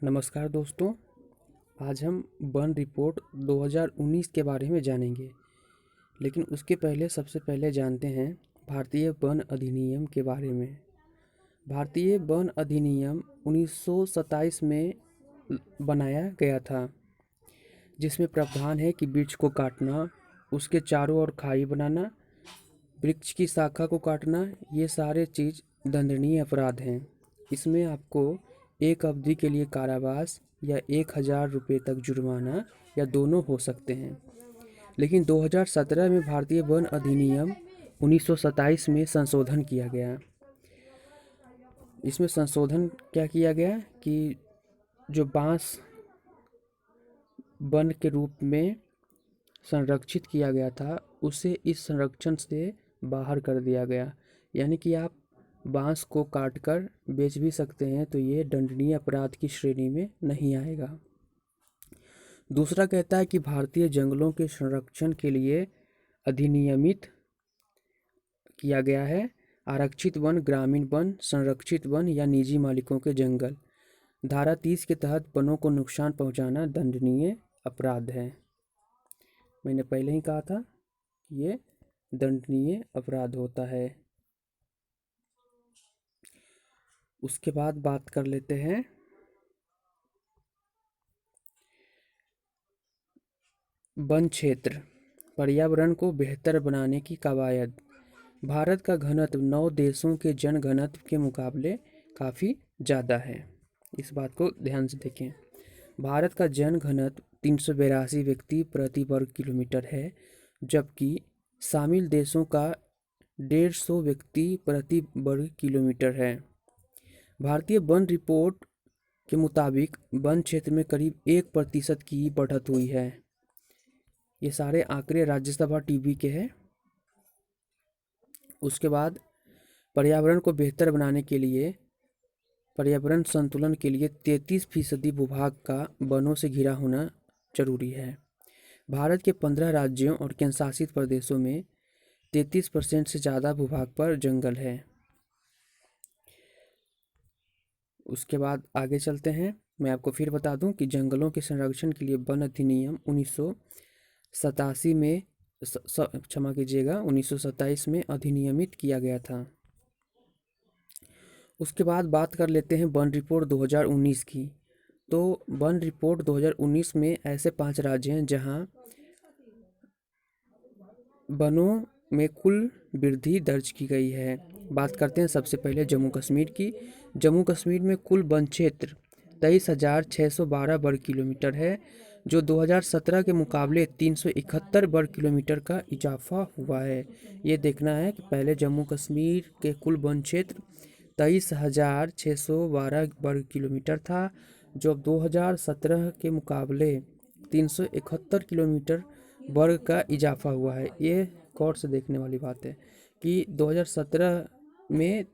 नमस्कार दोस्तों। आज हम वन रिपोर्ट 2019 के बारे में जानेंगे, लेकिन उसके पहले सबसे पहले जानते हैं भारतीय वन अधिनियम के बारे में। भारतीय वन अधिनियम 1927 में बनाया गया था, जिसमें प्रावधान है कि वृक्ष को काटना, उसके चारों ओर खाई बनाना, वृक्ष की शाखा को काटना, ये सारे चीज़ दंडनीय अपराध हैं। इसमें आपको एक अवधि के लिए कारावास या 1000 रुपये तक जुर्माना या दोनों हो सकते हैं। लेकिन 2017 में भारतीय वन अधिनियम 1927 में संशोधन किया गया। इसमें संशोधन क्या किया गया कि जो बांस वन के रूप में संरक्षित किया गया था, उसे इस संरक्षण से बाहर कर दिया गया। यानी कि आप बांस को काटकर बेच भी सकते हैं, तो ये दंडनीय अपराध की श्रेणी में नहीं आएगा। दूसरा कहता है कि भारतीय जंगलों के संरक्षण के लिए अधिनियमित किया गया है आरक्षित वन, ग्रामीण वन, संरक्षित वन या निजी मालिकों के जंगल। धारा 30 के तहत वनों को नुकसान पहुंचाना दंडनीय अपराध है। मैंने पहले ही कहा था कि ये दंडनीय अपराध होता है। उसके बाद बात कर लेते हैं वन क्षेत्र, पर्यावरण को बेहतर बनाने की कवायद। भारत का घनत्व 9 देशों के जनघनत्व के मुकाबले काफ़ी ज़्यादा है। इस बात को ध्यान से देखें। भारत का जनघनत्व 382 व्यक्ति प्रति वर्ग किलोमीटर है, जबकि शामिल देशों का 150 व्यक्ति प्रति वर्ग किलोमीटर है। भारतीय वन रिपोर्ट के मुताबिक वन क्षेत्र में करीब 1% की बढ़त हुई है। ये सारे आंकड़े राज्यसभा टीवी के हैं। उसके बाद पर्यावरण को बेहतर बनाने के लिए, पर्यावरण संतुलन के लिए 33% भूभाग का वनों से घिरा होना जरूरी है। भारत के 15 राज्यों और केंद्र शासित प्रदेशों में 33% से ज़्यादा भूभाग पर जंगल है। उसके बाद आगे चलते हैं। मैं आपको फिर बता दूं कि जंगलों के संरक्षण के लिए वन अधिनियम 1987 में क्षमा कीजिएगा 1927 में अधिनियमित किया गया था। उसके बाद बात कर लेते हैं वन रिपोर्ट 2019 की। तो वन रिपोर्ट 2019 में ऐसे 5 राज्य हैं जहां वनों में कुल वृद्धि दर्ज की गई है। बात करते हैं सबसे पहले जम्मू कश्मीर की। जम्मू कश्मीर में कुल वन क्षेत्र 23,612 वर्ग किलोमीटर है, जो 2017 के मुकाबले 371 वर्ग किलोमीटर का इजाफा हुआ है। ये देखना है कि पहले जम्मू कश्मीर के कुल वन क्षेत्र 23,612 वर्ग किलोमीटर था, जो अब 2017 के मुकाबले 371 किलोमीटर वर्ग का इजाफा हुआ है। ये गौर से देखने वाली बात है कि 2017 में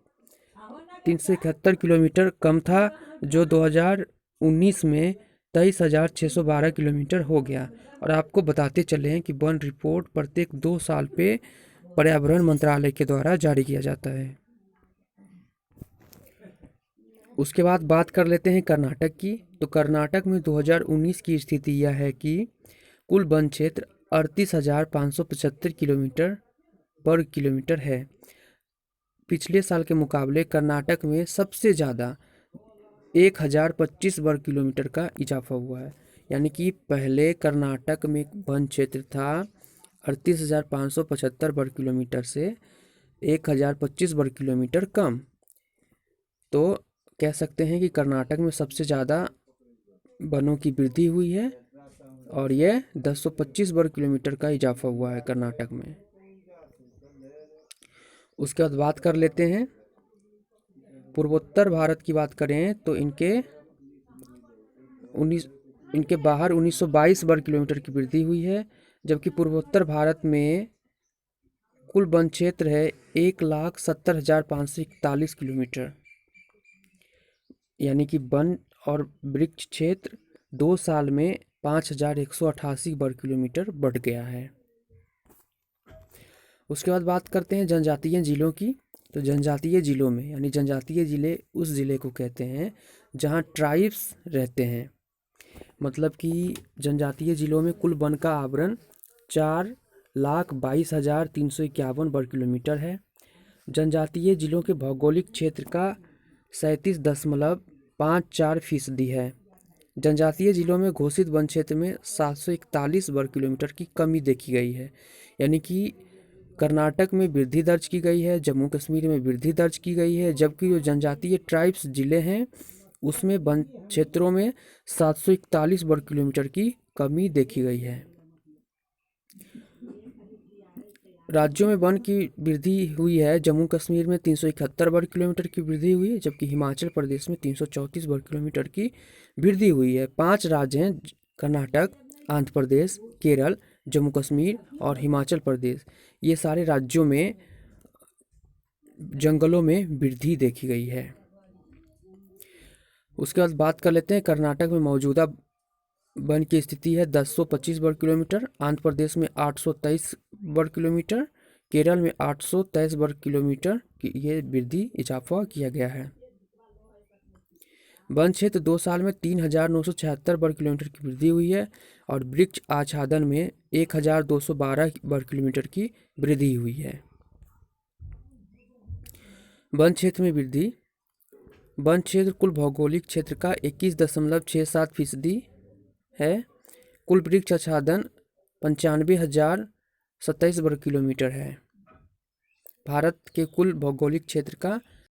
371 किलोमीटर कम था, जो 2019 में 23,612 किलोमीटर हो गया। और आपको बताते चले हैं कि वन रिपोर्ट प्रत्येक 2 साल पे पर्यावरण मंत्रालय के द्वारा जारी किया जाता है। उसके बाद बात कर लेते हैं कर्नाटक की। तो कर्नाटक में 2019 की स्थिति यह है कि कुल वन क्षेत्र 38,575 किलोमीटर वर्ग किलोमीटर है। पिछले साल के मुकाबले कर्नाटक में सबसे ज़्यादा 1025 वर्ग किलोमीटर का इजाफा हुआ है। यानी कि पहले कर्नाटक में वन क्षेत्र था 38,575 वर्ग किलोमीटर से 1025 वर्ग किलोमीटर कम। तो कह सकते हैं कि कर्नाटक में सबसे ज़्यादा वनों की वृद्धि हुई है और यह 1025 वर्ग किलोमीटर का इजाफा हुआ है कर्नाटक में। उसके बाद बात कर लेते हैं पूर्वोत्तर भारत की। बात करें तो इनके बाहर 1922 वर्ग किलोमीटर की वृद्धि हुई है, जबकि पूर्वोत्तर भारत में कुल वन क्षेत्र है 1,70,541 किलोमीटर। यानी कि वन और वृक्ष क्षेत्र 2 साल में 5,188 वर्ग किलोमीटर बढ़ गया है। उसके बाद बात करते हैं जनजातीय जिलों की। तो जनजातीय ज़िलों में, यानी जनजातीय ज़िले उस ज़िले को कहते हैं जहाँ ट्राइब्स रहते हैं। मतलब कि जनजातीय ज़िलों में कुल वन का आवरण 4,22,351 वर्ग किलोमीटर है। जनजातीय जिलों के भौगोलिक क्षेत्र का 37.54% है। जनजातीय जिलों में घोषित वन क्षेत्र में 741 वर्ग किलोमीटर की कमी देखी गई है। यानी कि कर्नाटक में वृद्धि दर्ज की गई है, जम्मू कश्मीर में वृद्धि दर्ज की गई है, जबकि जो जनजातीय ट्राइब्स जिले हैं उसमें वन क्षेत्रों में 741 वर्ग किलोमीटर की कमी देखी गई है। राज्यों में वन की वृद्धि हुई है। जम्मू कश्मीर में 371 वर्ग किलोमीटर की वृद्धि हुई है, जबकि हिमाचल प्रदेश में 334 वर्ग किलोमीटर की वृद्धि हुई है। 5 राज्य हैं, कर्नाटक, आंध्र प्रदेश, केरल, जम्मू कश्मीर और हिमाचल प्रदेश। ये सारे राज्यों में जंगलों में वृद्धि देखी गई है। उसके बाद बात कर लेते हैं कर्नाटक में मौजूदा वन की स्थिति है 1025 वर्ग किलोमीटर, आंध्र प्रदेश में 823 वर्ग किलोमीटर, केरल में 823 वर्ग किलोमीटर की ये वृद्धि इजाफा किया गया है। वन क्षेत्र 2 साल में 3,976 वर्ग किलोमीटर की वृद्धि हुई है और वृक्ष आच्छादन में 1,212 वर्ग किलोमीटर की वृद्धि हुई है। वन क्षेत्र में वृद्धि। वन क्षेत्र कुल भौगोलिक क्षेत्र का 21.67% है। कुल वृक्ष आच्छादन 95,027 वर्ग किलोमीटर है। भारत के कुल भौगोलिक क्षेत्र का